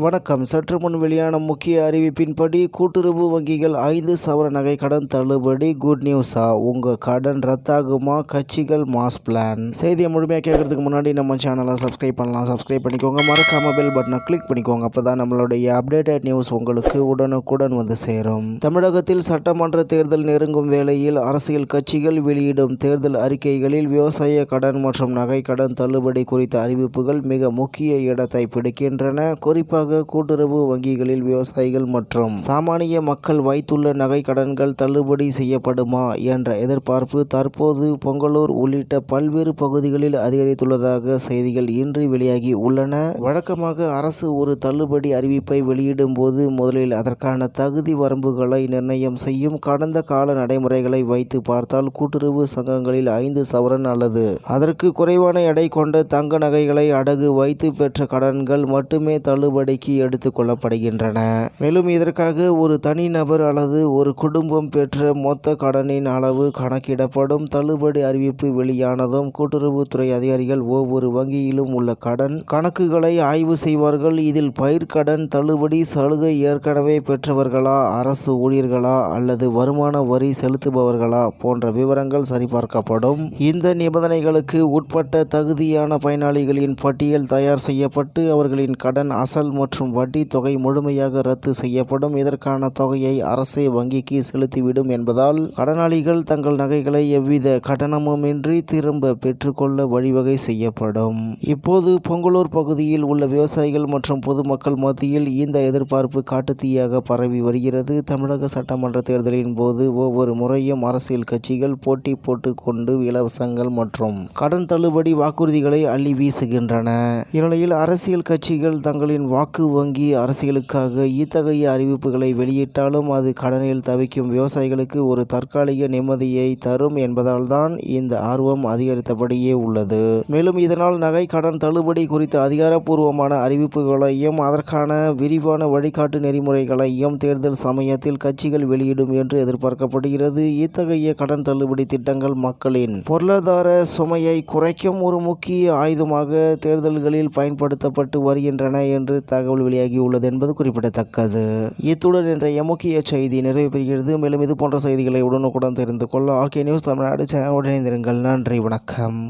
வணக்கம். சற்று முன் வெளியான முக்கிய அறிவிப்பின்படி கூட்டுறவு வங்கிகள் 5 சவர நகை கடன் தள்ளுபடி. குட் நியூஸா? உங்க கடன் ரத்தாகுமா? கட்சிகள் மாஸ் பிளான். செய்தியை முழுமையாக கேட்கறதுக்கு முன்னாடி நம்ம சேனலை சப்ஸ்கிரைப் பண்ணலாம். சப்ஸ்கிரைப் பண்ணிக்கோங்க. மறக்காம பெல் பட்டனை கிளிக் பண்ணிக்கோங்க. அப்பதான் நம்மளுடைய அப்டேட்டட் நியூஸ் உங்களுக்கு உடனுக்குடன் வந்து சேரும். தமிழகத்தில் சட்டமன்ற தேர்தல் நெருங்கும் வேளையில் அரசியல் கட்சிகள் வெளியிடும் தேர்தல் அறிக்கைகளில் விவசாய கடன் மற்றும் நகை கடன் தள்ளுபடி குறித்த அறிவிப்புகள் மிக முக்கிய இடத்தை பிடிக்கின்றன. குறிப்பாக கூட்டுறவு வங்கிகளில் விவசாயிகள் மற்றும் சாமானிய மக்கள் வைத்துள்ள நகை கடன்கள் தள்ளுபடி செய்யப்படுமா என்ற எதிர்பார்ப்பு தற்போது பொங்கலூர் உள்ளிட்ட பல்வேறு பகுதிகளில் அதிகரித்துள்ளதாக செய்திகள் இன்று வெளியாகி உள்ளன. வழக்கமாக அரசு ஒரு தள்ளுபடி அறிவிப்பை வெளியிடும் போது முதலில் அதற்கான தகுதி வரம்புகளை நிர்ணயம் செய்யும். கடந்த கால நடைமுறைகளை வைத்து பார்த்தால் கூட்டுறவு சங்கங்களில் 5 சவரன் அல்லது அதற்கு குறைவான எடை கொண்ட தங்க நகைகளை அடகு வைத்து பெற்ற கடன்கள் மட்டுமே தள்ளுபடிக்கு எடுத்துக் கொள்ளப்படுகின்றன. மேலும் இதற்காக ஒரு தனிநபர் அல்லது ஒரு குடும்பம் பெற்ற மொத்த கடனின் அளவு கணக்கிடப்படும். தள்ளுபடி அறிவிப்பு வெளியானதும் கூட்டுறவுத்துறை அதிகாரிகள் ஒவ்வொரு வங்கியிலும் உள்ள கடன் கணக்குகளை ஆய்வு செய்வார்கள். இதில் பயிர்க்கடன் தள்ளுபடி சலுகை ஏற்கனவே பெற்றவர்களா, அரசு ஊழியர்களா அல்லது வருமான வரி செலுத்துபவர்களா போன்ற விவரங்கள் சரிபார்க்கப்படும். இந்த நிபந்தனைகளுக்கு உட்பட்ட தகுதியான பயனாளிகளின் பட்டியல் தயார் செய்யப்பட்டு அவர்களின் கடன் அசல் மற்றும் வட்டி தொகை முழுமையாக ரத்து செய்யப்படும். இதற்கான தொகையை அரசே வங்கிக்கு செலுத்திவிடும் என்பதால் கடனாளிகள் தங்கள் நகைகளை எவ்வித கட்டணமுமின்றி திரும்ப பெற்றுக்கொள்ள வழிவகை செய்யப்படும். இப்போது பொங்கலூர் பகுதியில் உள்ள விவசாயிகள் மற்றும் பொதுமக்கள் மத்தியில் இந்த எதிர்பார்ப்பு காட்டுத்தீயாக பரவி வருகிறது. தமிழக சட்டமன்ற தேர்தலின் போது ஒவ்வொரு முறையும் அரசியல் கட்சிகள் போட்டி போட்டுக் கொண்டு இலவசங்கள் மற்றும் கடன் தள்ளுபடி வாக்குறுதிகளை அள்ளி வீசுகின்றன. இந்நிலையில் அரசியல் கட்சிகள் தங்களின் வாக்கு வங்கி அரசியலுக்காக இத்தகைய அறிவிப்புகளை வெளியிட்டாலும் அது கடனில் தவிக்கும் விவசாயிகளுக்கு ஒரு தற்காலிக நிம்மதியை தரும் என்பதால் தான் இந்த ஆர்வம் அதிகரித்தபடியே உள்ளது. மேலும் இதனால் நகை கடன் தள்ளுபடி குறித்த அதிகாரப்பூர்வமான அறிவிப்புகளையும் அதற்கான விரிவான வழிகாட்டு நெறிமுறைகளையும் தேர்தல் சமயத்தில் கட்சிகள் வெளியிடும் என்று எதிர்பார்க்கப்படுகிறது. இத்தகைய கடன் தள்ளுபடி திட்டங்கள் மக்களின் பொருளாதார சுமையை குறைக்கும் ஒரு முக்கிய ஆயுதமாக தேர்தல்களில் பயன்படுத்தப்பட்டு வருகின்றன என்று தகவல் வெளியாகியுள்ளது என்பது குறிப்பிடத்தக்கது. இத்துடன் இன்றைய முக்கிய செய்தி நிறைவு பெறுகிறது. மேலும் இது போன்ற செய்திகளை உடனுக்குடன் தெரிந்து கொள்ள ஆர்கே நியூஸ் தமிழ்நாடு சேனலுடன் இணைந்திருங்கள். நன்றி, வணக்கம்.